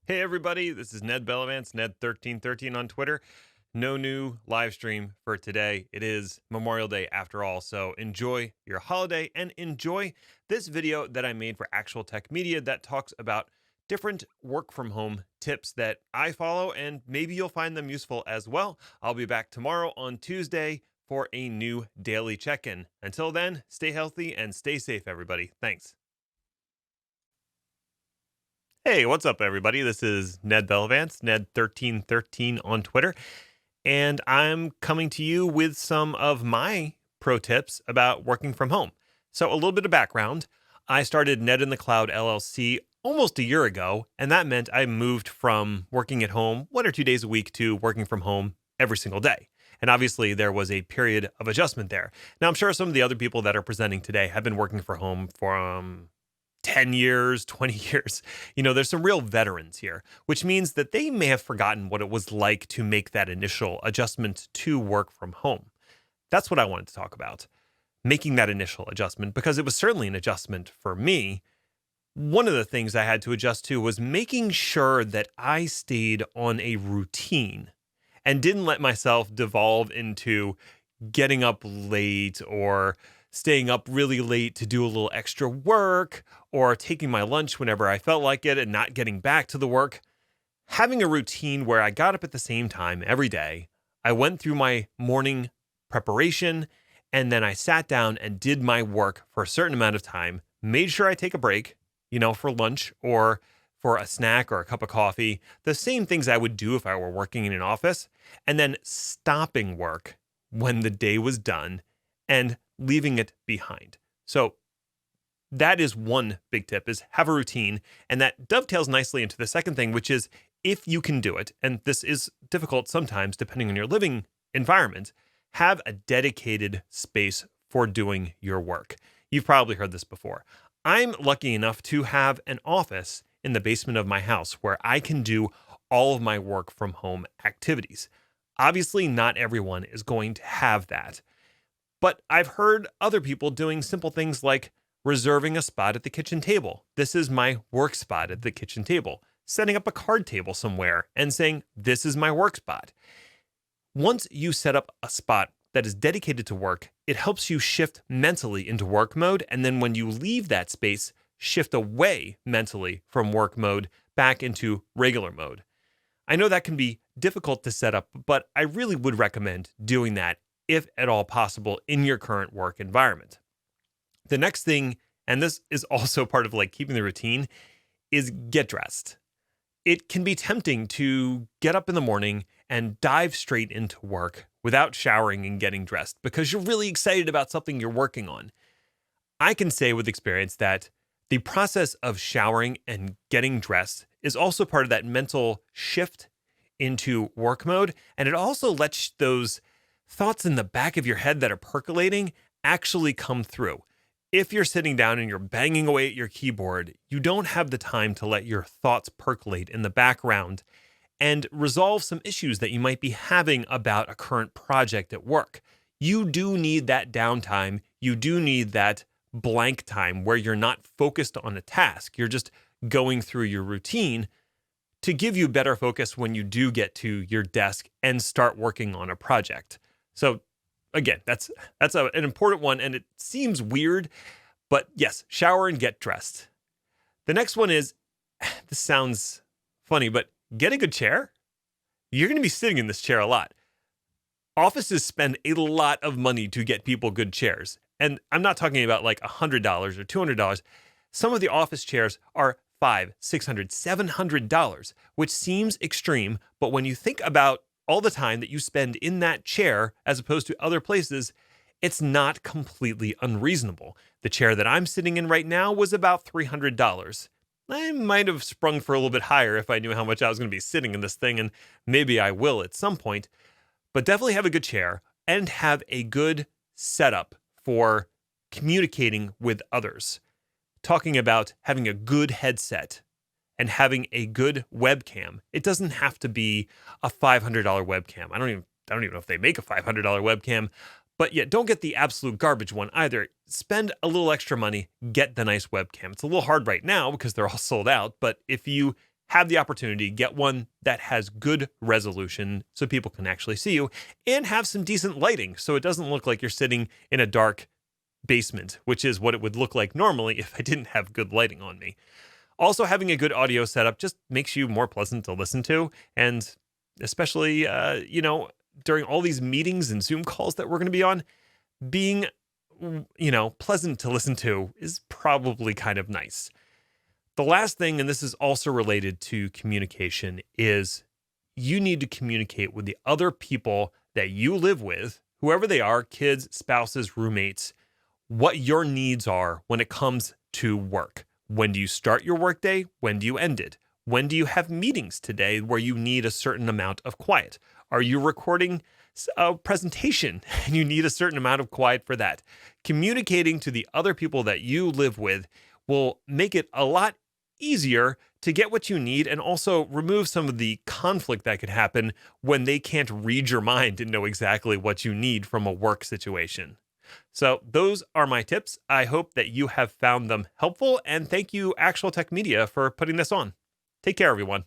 Hey everybody, this is Ned Bellavance, Ned1313 on Twitter. No new live stream for today. It is Memorial Day after all, so enjoy your holiday and enjoy this video that I made for Actual Tech Media that talks about different work from home tips that I follow, and maybe you'll find them useful as well. I'll be back tomorrow on Tuesday for a new daily check-in. Until then, stay healthy and stay safe, everybody. Thanks. Hey, what's up, everybody? This is Ned Bellavance, Ned1313 on Twitter, and I'm coming to you with some of my pro tips about working from home. So, a little bit of background. I started Ned in the Cloud LLC almost a year ago, and that meant I moved from working at home 1 or 2 days a week to working from home every single day. And obviously, there was a period of adjustment there. Now, I'm sure some of the other people that are presenting today have been working from home for 10 years, 20 years. There's some real veterans here, which means that they may have forgotten what it was like to make that initial adjustment to work from home. That's what I wanted to talk about, making that initial adjustment, because it was certainly an adjustment for me. One of the things I had to adjust to was making sure that I stayed on a routine and didn't let myself devolve into getting up late or staying up really late to do a little extra work or taking my lunch whenever I felt like it and not getting back to the work. Having a routine where I got up at the same time every day, I went through my morning preparation, and then I sat down and did my work for a certain amount of time, made sure I take a break, for lunch or for a snack or a cup of coffee, the same things I would do if I were working in an office, and then stopping work when the day was done and leaving it behind. So that is one big tip, is have a routine. And that dovetails nicely into the second thing, which is if you can do it, and this is difficult sometimes depending on your living environment, have a dedicated space for doing your work. You've probably heard this before. I'm lucky enough to have an office in the basement of my house where I can do all of my work from home activities. Obviously, not everyone is going to have that. But I've heard other people doing simple things like reserving a spot at the kitchen table. This is my work spot at the kitchen table. Setting up a card table somewhere and saying, this is my work spot. Once you set up a spot that is dedicated to work, it helps you shift mentally into work mode. And then when you leave that space, shift away mentally from work mode back into regular mode. I know that can be difficult to set up, but I really would recommend doing that if at all possible in your current work environment. The next thing, and this is also part of like keeping the routine, is get dressed. It can be tempting to get up in the morning and dive straight into work without showering and getting dressed because you're really excited about something you're working on. I can say with experience that the process of showering and getting dressed is also part of that mental shift into work mode. And it also lets those thoughts in the back of your head that are percolating actually come through. If you're sitting down and you're banging away at your keyboard, you don't have the time to let your thoughts percolate in the background and resolve some issues that you might be having about a current project at work. You do need that downtime. You do need that blank time where you're not focused on a task. You're just going through your routine to give you better focus when you do get to your desk and start working on a project. So again, that's an important one, and it seems weird, but yes, shower and get dressed. The next one is, this sounds funny, but get a good chair. You're going to be sitting in this chair a lot. Offices spend a lot of money to get people good chairs. And I'm not talking about like $100 or $200. Some of the office chairs are $500, $600, $700, which seems extreme. But when you think about all the time that you spend in that chair as opposed to other places, it's not completely unreasonable. The chair that I'm sitting in right now was about $300. I might have sprung for a little bit higher if I knew how much I was going to be sitting in this thing, and maybe I will at some point. But definitely have a good chair and have a good setup for communicating with others. Talking about having a good headset and having a good webcam. It doesn't have to be a $500 webcam. I don't even know if they make a $500 webcam, but yet don't get the absolute garbage one either. Spend a little extra money, get the nice webcam. It's a little hard right now because they're all sold out, but if you have the opportunity, get one that has good resolution so people can actually see you, and have some decent lighting so it doesn't look like you're sitting in a dark basement, which is what it would look like normally if I didn't have good lighting on me. Also, having a good audio setup just makes you more pleasant to listen to, and especially, during all these meetings and Zoom calls that we're going to be on, being, pleasant to listen to is probably kind of nice. The last thing, and this is also related to communication, is you need to communicate with the other people that you live with, whoever they are, kids, spouses, roommates, what your needs are when it comes to work. When do you start your workday? When do you end it? When do you have meetings today where you need a certain amount of quiet? Are you recording a presentation and you need a certain amount of quiet for that? Communicating to the other people that you live with will make it a lot easier to get what you need and also remove some of the conflict that could happen when they can't read your mind and know exactly what you need from a work situation. So those are my tips. I hope that you have found them helpful, and thank you, Actual Tech Media, for putting this on. Take care, everyone.